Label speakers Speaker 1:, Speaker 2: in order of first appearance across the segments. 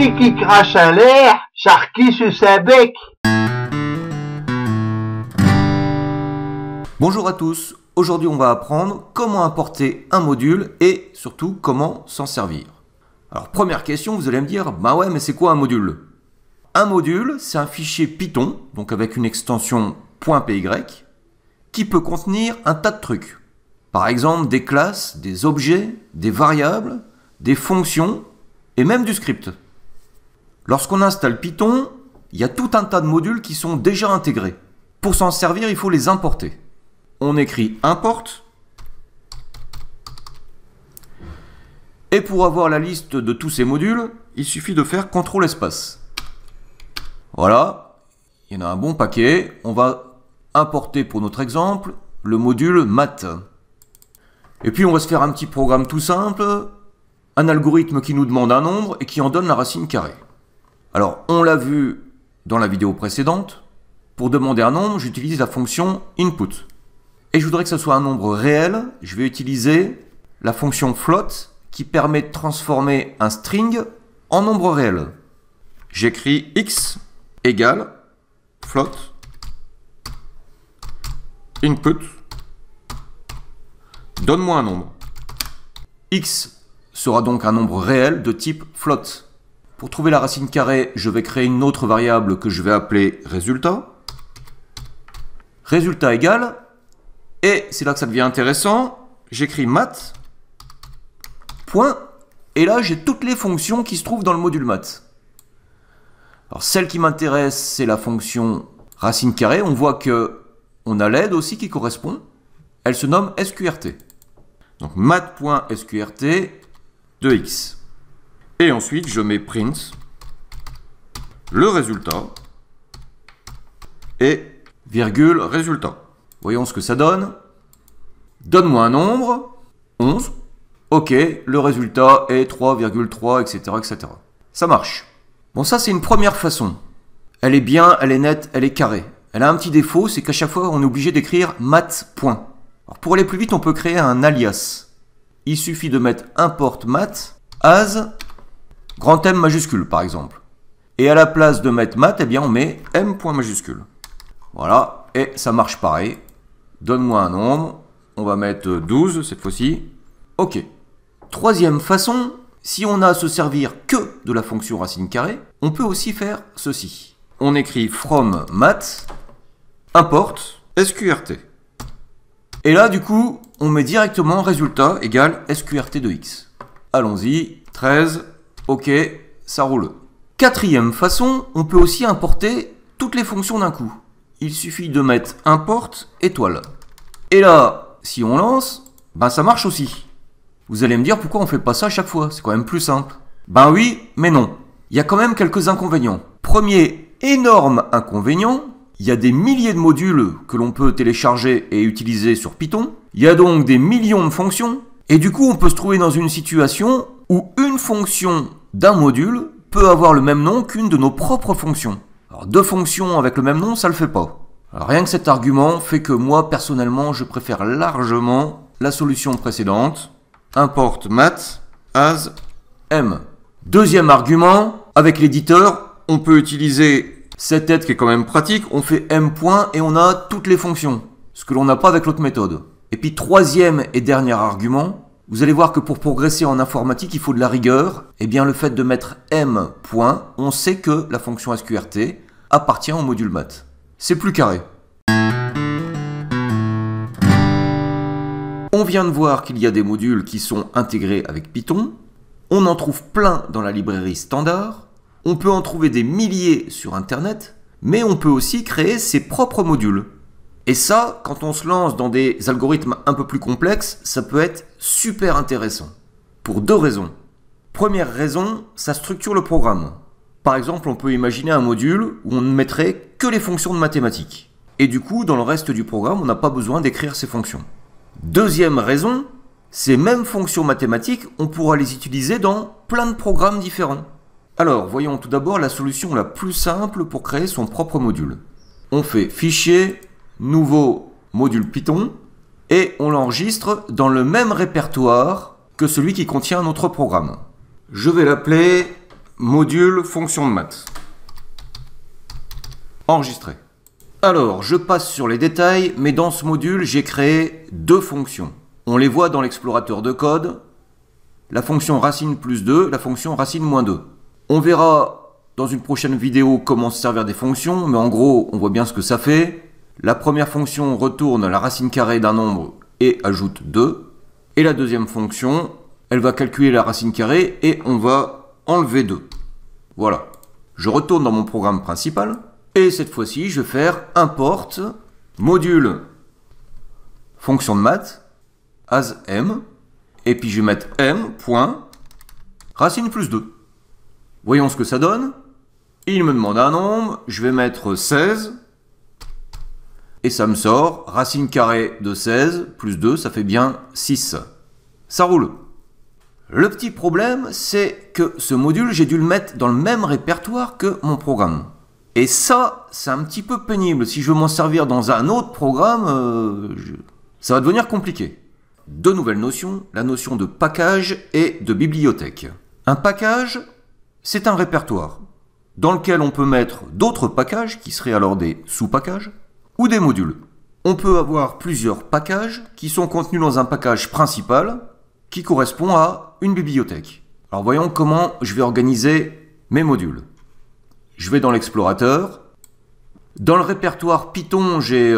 Speaker 1: Celui qui crache à l'air, charqui sur sa bec.
Speaker 2: Bonjour à tous, aujourd'hui on va apprendre comment importer un module et surtout comment s'en servir. Alors première question, vous allez me dire, bah ouais mais c'est quoi un module? Un module, c'est un fichier Python, donc avec une extension .py, qui peut contenir un tas de trucs. Par exemple des classes, des objets, des variables, des fonctions et même du script. Lorsqu'on installe Python, il y a tout un tas de modules qui sont déjà intégrés. Pour s'en servir, il faut les importer. On écrit import. Et pour avoir la liste de tous ces modules, il suffit de faire CTRL espace. Voilà, il y en a un bon paquet. On va importer pour notre exemple le module math. Et puis on va se faire un petit programme tout simple, un algorithme qui nous demande un nombre et qui en donne la racine carrée. Alors on l'a vu dans la vidéo précédente, pour demander un nombre, j'utilise la fonction input. Et je voudrais que ce soit un nombre réel, je vais utiliser la fonction float qui permet de transformer un string en nombre réel. J'écris x égale float input, donne-moi un nombre. X sera donc un nombre réel de type float. Pour trouver la racine carrée, je vais créer une autre variable que je vais appeler résultat. Résultat égale, et c'est là que ça devient intéressant, j'écris math, point, et là j'ai toutes les fonctions qui se trouvent dans le module math. Alors celle qui m'intéresse, c'est la fonction racine carrée. On voit que on a l'aide aussi qui correspond. Elle se nomme sqrt. Donc math.sqrt de x. Et ensuite, je mets print le résultat et virgule résultat. Voyons ce que ça donne. Donne-moi un nombre, 11. Ok, le résultat est 3,3, etc., etc. Ça marche. Bon, ça, c'est une première façon. Elle est bien, elle est nette, elle est carrée. Elle a un petit défaut, c'est qu'à chaque fois, on est obligé d'écrire math. Alors, pour aller plus vite, on peut créer un alias. Il suffit de mettre import math as grand M majuscule, par exemple. Et à la place de mettre math, eh bien, on met M point majuscule. Voilà, et ça marche pareil. Donne-moi un nombre. On va mettre 12 cette fois-ci. Ok. Troisième façon, si on a à se servir que de la fonction racine carrée, on peut aussi faire ceci. On écrit from math import sqrt. Et là, du coup, on met directement résultat égale sqrt de x. Allons-y, 13, ok, ça roule. Quatrième façon, on peut aussi importer toutes les fonctions d'un coup. Il suffit de mettre import étoile. Et là, si on lance, ben ça marche aussi. Vous allez me dire pourquoi on fait pas ça à chaque fois, c'est quand même plus simple. Ben oui, mais non. Il y a quand même quelques inconvénients. Premier énorme inconvénient, il y a des milliers de modules que l'on peut télécharger et utiliser sur Python. Il y a donc des millions de fonctions. Et du coup, on peut se trouver dans une situation où une fonction d'un module peut avoir le même nom qu'une de nos propres fonctions. Alors, deux fonctions avec le même nom, ça le fait pas. Alors, rien que cet argument fait que moi, personnellement, je préfère largement la solution précédente. Import math as m. Deuxième argument, avec l'éditeur, on peut utiliser cette aide qui est quand même pratique. On fait m point et on a toutes les fonctions. Ce que l'on n'a pas avec l'autre méthode. Et puis troisième et dernier argument, vous allez voir que pour progresser en informatique, il faut de la rigueur. Et bien le fait de mettre m point, on sait que la fonction sqrt appartient au module math. C'est plus carré. On vient de voir qu'il y a des modules qui sont intégrés avec Python. On en trouve plein dans la librairie standard. On peut en trouver des milliers sur Internet. Mais on peut aussi créer ses propres modules. Et ça, quand on se lance dans des algorithmes un peu plus complexes, ça peut être super intéressant. Pour deux raisons. Première raison, ça structure le programme. Par exemple, on peut imaginer un module où on ne mettrait que les fonctions de mathématiques. Et du coup, dans le reste du programme, on n'a pas besoin d'écrire ces fonctions. Deuxième raison, ces mêmes fonctions mathématiques, on pourra les utiliser dans plein de programmes différents. Alors, voyons tout d'abord la solution la plus simple pour créer son propre module. On fait fichier, nouveau module Python, et on l'enregistre dans le même répertoire que celui qui contient notre programme. Je vais l'appeler module fonction de maths. Enregistré. Alors, je passe sur les détails, mais dans ce module, j'ai créé deux fonctions. On les voit dans l'explorateur de code, la fonction racine plus 2, la fonction racine moins 2. On verra dans une prochaine vidéo comment se servir des fonctions, mais en gros, on voit bien ce que ça fait. La première fonction retourne la racine carrée d'un nombre et ajoute 2. Et la deuxième fonction, elle va calculer la racine carrée et on va enlever 2. Voilà. Je retourne dans mon programme principal. Et cette fois-ci, je vais faire import module fonction de maths as m. Et puis je vais mettre m point racine plus 2. Voyons ce que ça donne. Il me demande un nombre. Je vais mettre 16. Et ça me sort racine carrée de 16 plus 2, ça fait bien 6. Ça roule. Le petit problème, c'est que ce module, j'ai dû le mettre dans le même répertoire que mon programme. Et ça, c'est un petit peu pénible. Si je veux m'en servir dans un autre programme, ça va devenir compliqué. Deux nouvelles notions, la notion de package et de bibliothèque. Un package, c'est un répertoire dans lequel on peut mettre d'autres packages, qui seraient alors des sous-packages, ou des modules. On peut avoir plusieurs packages qui sont contenus dans un package principal qui correspond à une bibliothèque. Alors voyons comment je vais organiser mes modules. Je vais dans l'explorateur. Dans le répertoire Python, j'ai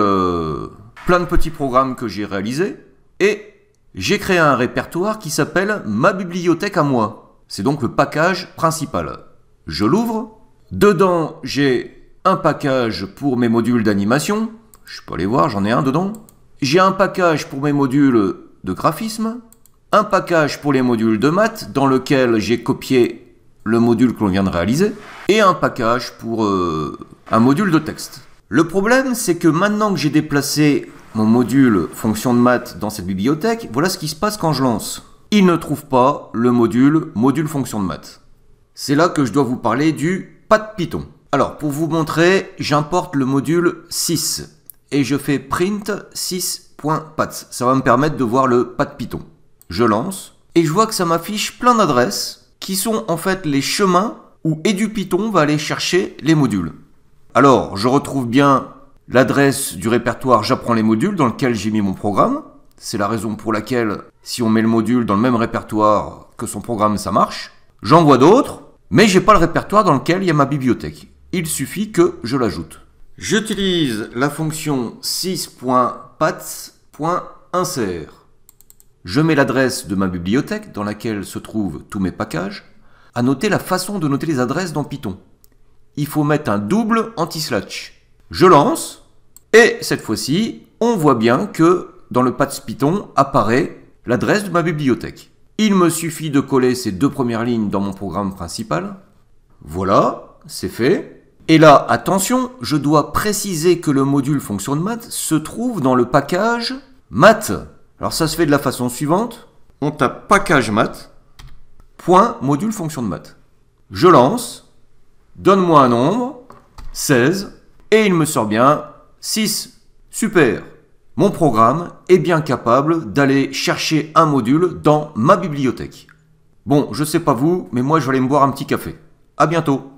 Speaker 2: plein de petits programmes que j'ai réalisés. Et j'ai créé un répertoire qui s'appelle ma bibliothèque à moi. C'est donc le package principal. Je l'ouvre. Dedans, j'ai un package pour mes modules d'animation. Je peux aller voir, j'en ai un dedans. J'ai un package pour mes modules de graphisme. Un package pour les modules de maths dans lequel j'ai copié le module que l'on vient de réaliser, et un package pour un module de texte. Le problème, c'est que maintenant que j'ai déplacé mon module fonction de maths dans cette bibliothèque, voilà ce qui se passe quand je lance. Il ne trouve pas le module fonction de maths. C'est là que je dois vous parler du path Python. Alors, pour vous montrer, j'importe le module 6, et je fais print 6.path. Ça va me permettre de voir le path Python. Je lance, et je vois que ça m'affiche plein d'adresses, qui sont en fait les chemins où EduPython va aller chercher les modules. Alors, je retrouve bien l'adresse du répertoire J'apprends les modules dans lequel j'ai mis mon programme. C'est la raison pour laquelle, si on met le module dans le même répertoire que son programme, ça marche. J'en vois d'autres, mais j'ai pas le répertoire dans lequel il y a ma bibliothèque. Il suffit que je l'ajoute. J'utilise la fonction 6.paths.insert. Je mets l'adresse de ma bibliothèque dans laquelle se trouvent tous mes packages. À noter la façon de noter les adresses dans Python. Il faut mettre un double anti-slash. Je lance, et cette fois-ci, on voit bien que dans le path Python apparaît l'adresse de ma bibliothèque. Il me suffit de coller ces deux premières lignes dans mon programme principal. Voilà, c'est fait. Et là, attention, je dois préciser que le module fonction de maths se trouve dans le package maths. Alors ça se fait de la façon suivante. On tape package maths, point module fonction de maths. Je lance, donne-moi un nombre, 16, et il me sort bien 6. Super. Mon programme est bien capable d'aller chercher un module dans ma bibliothèque. Bon, je sais pas vous, mais moi je vais aller me boire un petit café. À bientôt.